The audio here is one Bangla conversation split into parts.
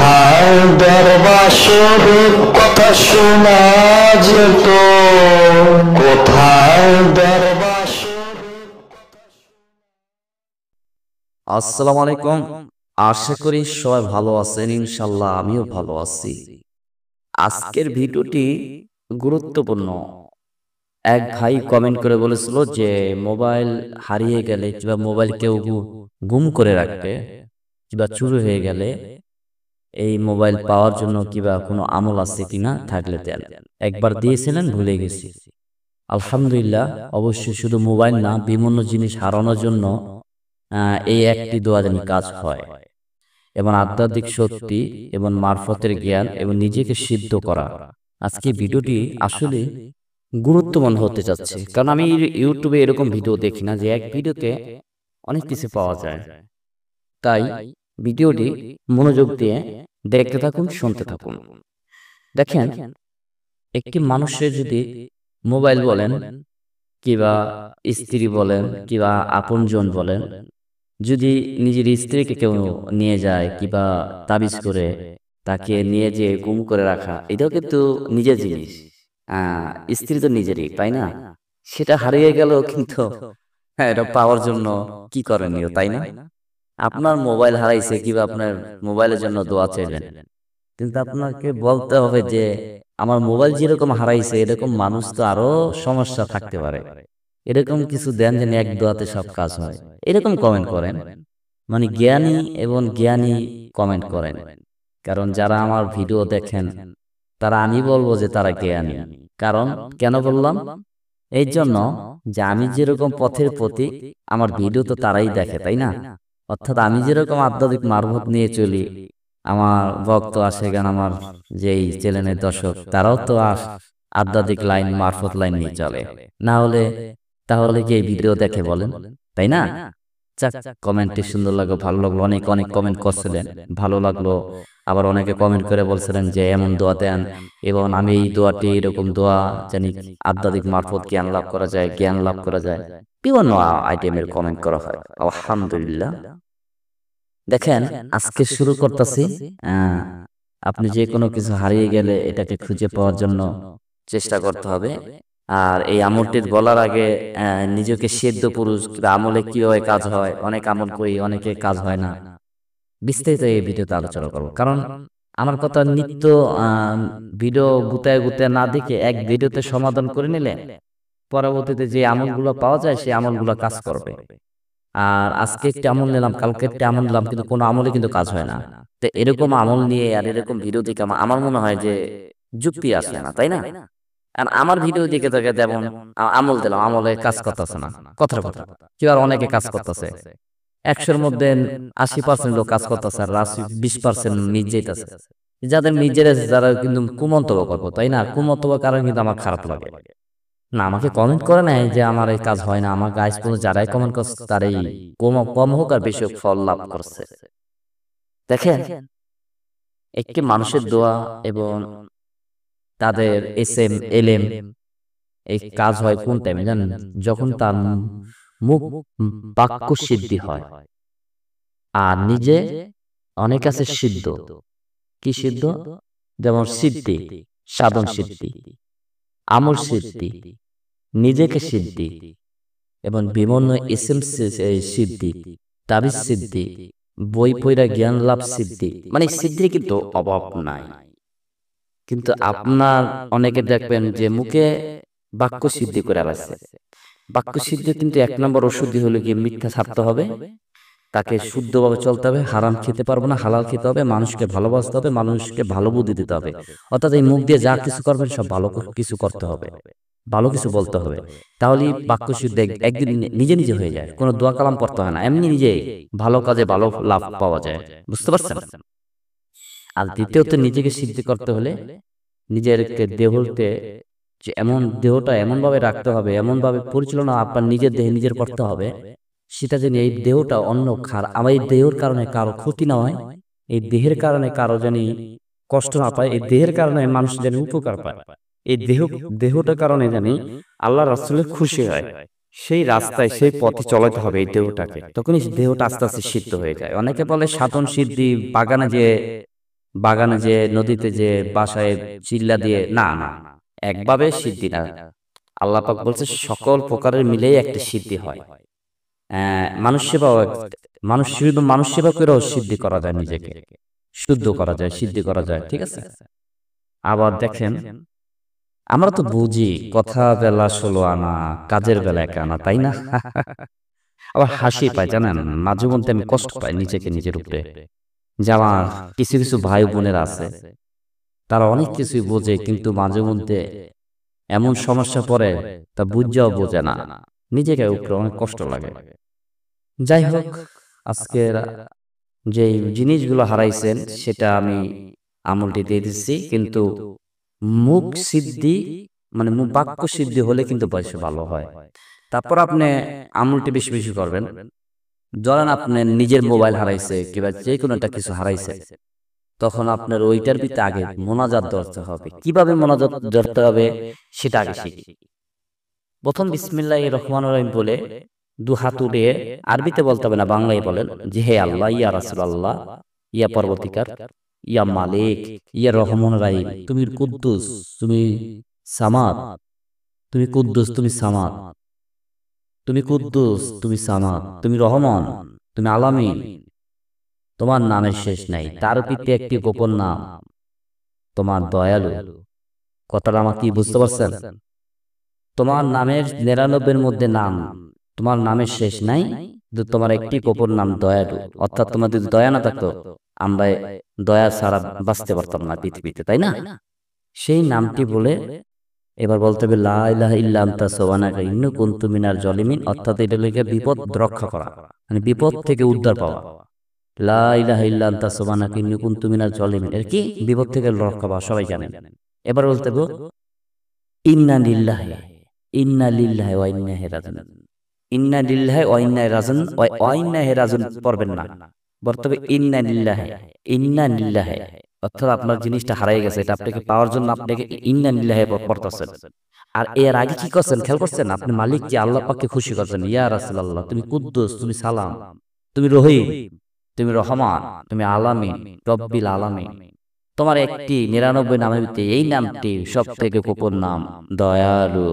কোথায় দরবাসরের কথা শোনা যেত, কোথায় দরবাসরের। আসসালামু আলাইকুম। আশা করি সবাই ভালো আছেন, ইনশাল্লাহ আমিও ভালো আছি। আজকের ভিডিওটি গুরুত্বপূর্ণ। এক ভাই কমেন্ট করে বলেছিল যে মোবাইল হারিয়ে গেলে কিংবা মোবাইল কেউ গুম করে রাখতে কিংবা চুরি হয়ে গেলে এই মোবাইল পাওয়ার জন্য কিংবা কোনো আমল আছে কিনা, থাকলে দেন। একবার দিয়েছিলেন, ভুলে গেছি। আলহামদুলিল্লাহ, অবশ্যই শুধু মোবাইল না, বিভিন্ন জিনিস হারানোর জন্য এই একটি দোয়া জানি কাজ হয়, এবং আধ্যাত্মিক শক্তি এবং মারফতের জ্ঞান এবং নিজেকে সিদ্ধ করা। আজকে ভিডিওটি আসলে গুরুত্বপূর্ণ হতে যাচ্ছে, কারণ আমি ইউটিউবে এরকম ভিডিও দেখি না যে এক ভিডিওতে অনেক কিছু পাওয়া যায়। তাই ভিডিওটি মনোযোগ দিয়ে দেখতে থাকুন, শুনতে থাকুন। দেখেন, একটি মানুষের যদি মোবাইল বলেন কিংবা স্ত্রী বলেন কিংবা আপনজন বলেন, যদি নিজের স্ত্রীকে কেউ নিয়ে যায় কিংবা তাবিজ করে তাকে নিয়ে যে গুম করে রাখা, এটাও কিন্তু নিজের জিনিস। স্ত্রী তো নিজেরই, তাই না? সেটা হারিয়ে গেল, কিন্তু হ্যাঁ, এটা পাওয়ার জন্য কি করণীয়, তাই না? আপনার মোবাইল হারাইছে কিংবা আপনার মোবাইলের জন্য দোয়া চাইলেন, কিন্তু আপনাকে বলতে হবে যে আমার মোবাইল যেরকম হারাইছে এরকম মানুষ তো আরো সমস্যা থাকতে পারে। এরকম কিছু দেন যেন এক দোয়াতে সব কাজ হয়। এরকম কমেন্ট করেন, মানে জ্ঞানী এবং জ্ঞানী কমেন্ট করেন। কারণ যারা আমার ভিডিও দেখেন তারা, আমি বলবো যে তারা জ্ঞানী। কারণ কেন বললাম? এই জন্য যে আমি যেরকম পথের প্রতীক, আমার ভিডিও তো তারাই দেখে, তাই না? অর্থাৎ আমি যেরকম আধ্যাত্মিক মারফত নিয়ে চলি, আমার ভক্ত আশেগান, আমার যেই চ্যানেলের দর্শক, তারাও তো আধ্যাত্মিক লাইন, মারফত লাইন নিয়ে চলে। না হলে তাহলে কি এই ভিডিও দেখে বলেন, তাই না? যাক, কমেন্টটি সুন্দর লাগলো, ভালো লাগলো। অনেক অনেক কমেন্ট করছিলেন, ভালো লাগলো। আবার অনেকে কমেন্ট করে বলছিলেন যে এমন দোয়া দেন, এবং আমি এই দোয়াটি, এরকম দোয়া জানি আধ্যাত্মিক মারফত জ্ঞান লাভ করা যায়, জ্ঞান লাভ করা যায়। বিভিন্ন আইটেমের কমেন্ট করা হয়। আলহামদুলিল্লাহ। দেখেন, আজকে শুরু করতেছি। আপনি যে কোনো কিছু হারিয়ে গেলে এটাকে খুঁজে পাওয়ার জন্য চেষ্টা করতে হবে। আর এই আমলটির বলার আগে নিজেকে সিদ্ধ পুরুষ আমলে কিভাবে কাজ হয়, অনেক আমল করি, অনেকে কাজ হয় না, বিস্তারিত এই ভিডিওতে আলোচনা করবো। কারণ আমার কথা নিত্য ভিডিও গুতায় গুতায় না দেখে এক ভিডিওতে সমাধান করে নিলে পরবর্তীতে যে আমলগুলো পাওয়া যায় সেই আমলগুলো কাজ করবে। আর আজকে একটি আমল নিলাম, কালকে একটি আমল নিলাম, কিন্তু কোনো আমলে কিন্তু কাজ হয় না। তো এরকম আমল নিয়ে আর এরকম ভিডিও দেখে আমার মনে হয় যে যুক্তি আসে না, তাই না? আর আমার ভিডিও দিকে থেকে যেমন আমল দিলাম, আমলে কাজ করতেছে না, কথার কথা। কেউ আর অনেকে কাজ করতেছে, 100-র মধ্যে 80% লোক কাজ করতেছে, আর 20% মিস যাইতেছে। যাদের নিজের, যারা কিন্তু কুমন্তব্য করবো, তাই না? কুমন্তব্য কারণ কিন্তু আমার খারাপ লাগে না। আমাকে কমেন্ট করে নাই যে আমার এই কাজ হয় না। আমার গাইজ পর্যন্ত যারাই কমেন্ট করছে তারাই কম হোক আর বেশি হোক ফল লাভ করছে। দেখেন, একটি মানুষের দোয়া এবং তাদের এসএম এলএম, এই কাজ হয় কোন টাইমে জানেন? যখন তার মুখ বাক্য সিদ্ধি হয়, আর নিজে অনেক আছে সিদ্ধ। কি সিদ্ধ? যেমন সিদ্ধি, সাধন সিদ্ধি, আমল সিদ্ধি, নিজেকে সিদ্ধি, এবং বিভিন্ন এসএম সিদ্ধি, তাবিজ সিদ্ধি, বই পড়া জ্ঞান লাভ সিদ্ধি। মানে সিদ্ধির কিন্তু অভাব নাই। কিন্তু আপনার অনেকে দেখবেন যে মুখে বাক্য সিদ্ধি করে আছে। বাক্য সিদ্ধি কিন্তু 1 নম্বর ওষুধই হলো গিয়ে মিথ্যা ছাড়তে হবে, তাকে শুদ্ধভাবে চলতে হবে, হারাম খেতে পারবো না, হালাল খেতে হবে, মানুষকে ভালোবাসতে হবে, মানুষকে ভালো বুদ্ধি দিতে হবে। অর্থাৎ এই মুখ দিয়ে যা কিছু করবেন সব ভালো কিছু করতে হবে, ভালো কিছু বলতে হবে। তাহলেই বাক্য শুদ্ধ একদিন নিজে নিজে হয়ে যায়, কোনো দোয়া কালাম পড়তে হয় না, এমনি নিজেই ভালো কাজে ভালো লাভ পাওয়া যায়। বুঝতে পারছেন? আর দ্বিতীয়ত, নিজেকে সিদ্ধি করতে হলে নিজের দেহতে, যে এমন দেহটা এমন ভাবে রাখতে হবে, এমন ভাবে পরিচালনা আপনার নিজের দেহে নিজের করতে হবে, সেটা যেন এই দেহটা অন্য আমার এই দেহের কারণে কারো ক্ষতি না হয়, এই দেহের কারণে কারো জানি কষ্ট না পায়, এই দেহের কারণে মানুষ জানি উপকার পায়, এই দেহটার কারণে জানি আল্লাহ রাসূলের খুশি হয়। সেই রাস্তায়, সেই পথে চলাতে হবে এই দেহটাকে। তখনই দেহটা আস্তে আস্তে সিদ্ধ হয়ে যায়। অনেকে বলে সাধন সিদ্ধি বাগানে যে বাগানে যে নদীতে যে বাসায় চিল্লা দিয়ে, না না, একভাবে সিদ্ধি না। আল্লাহ পাক বলছে সকল প্রকারের মিলেই একটা সিদ্ধি হয়। মানুষ সেবাও মানুষ শুধু মানুষ সেবা করেও সিদ্ধি করা যায়, নিজেকে শুদ্ধ করা যায়, সিদ্ধি করা যায়, ঠিক আছে। আবার দেখেন, আমরা তো বুঝি কথা বেলা 16 আনা, কাজের বেলা 1 আনা, তাই না? আবার হাসি পায়, জানেন, মাঝে মধ্যে আমি কষ্ট পাই নিজেকে, নিজের উপরে, যে আমার কিছু কিছু ভাই বোনেরা আছে, তারা অনেক কিছুই বোঝে, কিন্তু মাঝে মধ্যে এমন সমস্যা পড়ে তা বুঝাও বোঝে না, নিজেকে উপরে অনেক কষ্ট লাগে। যাই হোক, আজকের যে জিনিসগুলো হারাইছেন সেটা আমি আমলটি দিয়ে দিচ্ছি, কিন্তু মুখ সিদ্ধি মানে মুখ বাক্য সিদ্ধি হলে কিন্তু বয়স ভালো হয়। তারপর আপনি আমলটি বেশি বেশি করবেন। ধরেন আপনার নিজের মোবাইল হারাইছে কিংবা যে কোনো একটা কিছু হারাইছে, তখন আপনার ওইটার ভিতরে আগে মোনাজাত ধরতে হবে। কিভাবে মোনাজাত ধরতে হবে সেটা আগে শিখি। প্রথম বিসমিল্লাহির রহমানির রহিম বলে 2 হাত উঠিয়ে, আরবিতে বলতে হবে না, বাংলায় বলেন যে হে আল্লাহ, ইয়া রাসূলুল্লাহ, ইয়া পরবর্তীকার, ইয়া মালিক, ইয়া রহমান রাহিম, তুমি কুদ্দুস, তুমি সামাদ, তুমি কুদ্দুস, তুমি সামাদ, তুমি কুদ্দুস, তুমি সামাদ, তুমি রহমান, তুমি আলামিন, তোমার নামের শেষ নাই, তার পিতে একটি গোপন নাম, তোমার দয়ালু। কথাটা আমার কি বুঝতে পারছেন? তোমার নামের 99 মধ্যে নাম, তোমার নামের শেষ নাই, কিন্তু তোমার একটি গোপন নাম দয়ালু। অর্থাৎ তোমার যদি দয়া না থাকতো, আমরা দয়া ছাড়া বাঁচতে পারতাম না পৃথিবীতে, তাই না? সেই নামটি বলে এবার বলতে হবে লা ইলাহা ইল্লা আনতা সুবহানাকা ইন্নী কুনতু মিনাজ জালিমিন। অর্থাৎ এটা লেগে বিপদ রক্ষা করা, মানে বিপদ থেকে উদ্ধার পাওয়া। লা ইলাহা ইল্লা আনতা সুবহানাকা ইন্নী কুনতু মিনাজ জালিমিন এর কি বিপদ থেকে রক্ষা পাওয়া, সবাই জানেন। এবার বলতে হবে ইন্না লিল্লাহি, ইন্না লিল্লাহি ওয়া ইন্না ইলাইহি রাজিউন। ইন্না লিল্লাহি ওয়া ইন্না ইলাইহি রাজিউন, ওয়া ইন্না ইলাইহি রাজিউন পড়বেন না, বলতে হবে ইন্না লিল্লাহি, ইন্না লিল্লাহি। অর্থাৎ আপনার জিনিসটা হারিয়ে গেছে, এটা আপনাকে পাওয়ার জন্য আপনাকে ইন্না লিল্লাহি পড়তেছেন। আর এর আগে কি করছেন খেয়াল করছেন? আপনি মালিক যে আল্লাহ পাককে খুশি করছেন, ইয়া রাসূলুল্লাহ, তুমি কুদ্দুস, তুমি সালাম, তুমি রহিম, তুমি রহমান, তুমি আলামিন, রব্বিল আলামিন। তোমার একটি 99 নামের ভিতরে এই নামটি সব থেকে গোপন নাম, দয়ালু।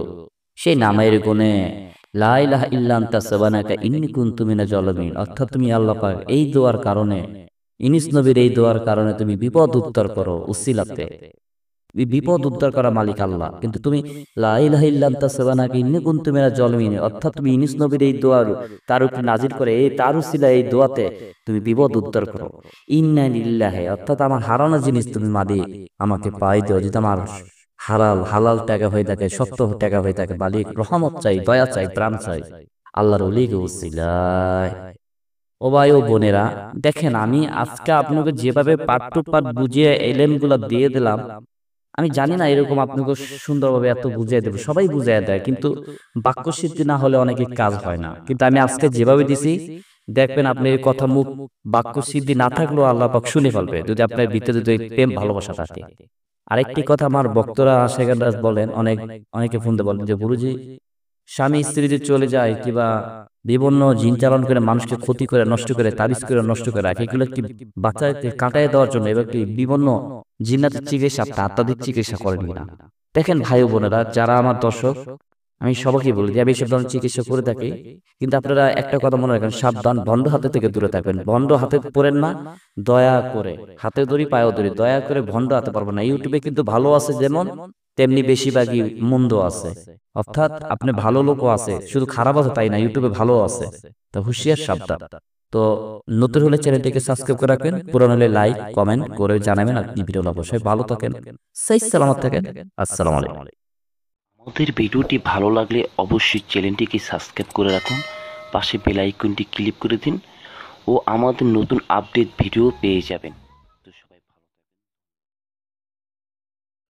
সেই নামের গুণে লা ইলাহা ইল্লা আনতা সুবহানাকা ইন্নী কুনতু মিনাজ জালিমিন। অর্থাৎ তুমি আল্লাহ পাক এই দোয়ার কারণে, ইনিস নবীর এই দোয়ার কারণে তুমি বিপদ উদ্ধার করো উসিলাতে। বিপদ উদ্ধার করা মালিক আল্লাহ, কিন্তু তুমি লা ইলাহা ইল্লা আনতা সুবহানাকা ইন্নী কুনতু মিনাজ জালিমিন, অর্থাৎ তুমি ইনিস নবীর এই দোয়ার তার উপরে নাজির করে এই তার উসিলা এই দোয়াতে তুমি বিপদ উদ্ধার করো। ইন্না লিল্লাহি, অর্থাৎ আমার হারানো জিনিস তুমি মালিক আমাকে পাই দিও। যদি আমার হালাল টাকা হয়ে থাকে, সত্য টাকা হয়ে থাকে, মালিক রহমত চাই, দয়া চাই, প্রাণ চাই, আল্লাহর ওলিকে উসিলায়। ও ভাই ও বোনেরা, দেখেন আমি আজকে আপনাকে যেভাবে পার্ট টু পার্ট বুঝিয়ে এলেমগুলো দিয়ে দিলাম, আমি জানি না এরকম আপনাকে সুন্দরভাবে এত বুঝিয়ে দেবো, সবাই বুঝিয়ে দেয়, কিন্তু বাক্য সিদ্ধি না হলে অনেকে কাজ হয় না। কিন্তু আমি আজকে যেভাবে দিছি, দেখবেন আপনি এই কথা মুখ বাক্য সিদ্ধি না থাকলেও আল্লাহ পাক শুনে ফেলবে, যদি আপনার ভিতরে যদি প্রেম ভালোবাসা থাকে। আরেকটি কথা আমার বক্তরা সেখানটা বলেন, অনেকে ফোন দিয়ে বলেন যে গুরুজি, স্বামী স্ত্রী যে চলে যায় কিংবা বিভিন্ন জিন চালন করে মানুষকে ক্ষতি করে নষ্ট করে, তাবিজ করে নষ্ট করে রাখে, এগুলো কি বাচ্চাকে কাটায় দেওয়ার জন্য এবার কি বিভিন্ন জিন্নাতের চিকিৎসা, আত্মাদিক চিকিৎসা করেন কিনা? দেখেন ভাই বোনেরা, যারা আমার দর্শক, আমি সবাইকে বলি যে আমি এইসব ধরনের চিকিৎসা করে থাকি, কিন্তু আপনারা একটা কথা মনে রাখবেন, সাবধান, ভণ্ড হাতে থেকে দূরে থাকবেন। ভণ্ড হাতে পড়েন না, দয়া করে হাতে ধরি পায়েও ধরি, দয়া করে ভণ্ড হাতে পারবেন না। ইউটিউবে কিন্তু ভালো আছে যেমন, তেমনি বেশিরভাগই মন্দ আছে। অর্থাৎ আপনি ভালো লোকও আছে, শুধু খারাপ আছে তাই না, ইউটিউবে ভালো আছে। তো হুঁশিয়ার, সাবধান। তো নতুন হলে চ্যানেলটিকে সাবস্ক্রাইব করে রাখবেন, পুরানো হলে লাইক কমেন্ট করে জানাবেন। আর ভিডিও অবশ্যই ভালো থাকেন, সেই সালামত থাকেন। আসসালামু আলাইকুম। আমাদের ভিডিওটি ভালো লাগলে অবশ্যই চ্যানেলটিকে সাবস্ক্রাইব করে রাখুন, পাশে বেল আইকনটি ক্লিক করে দিন ও আমাদের নতুন আপডেট ভিডিও পেয়ে যাবেন।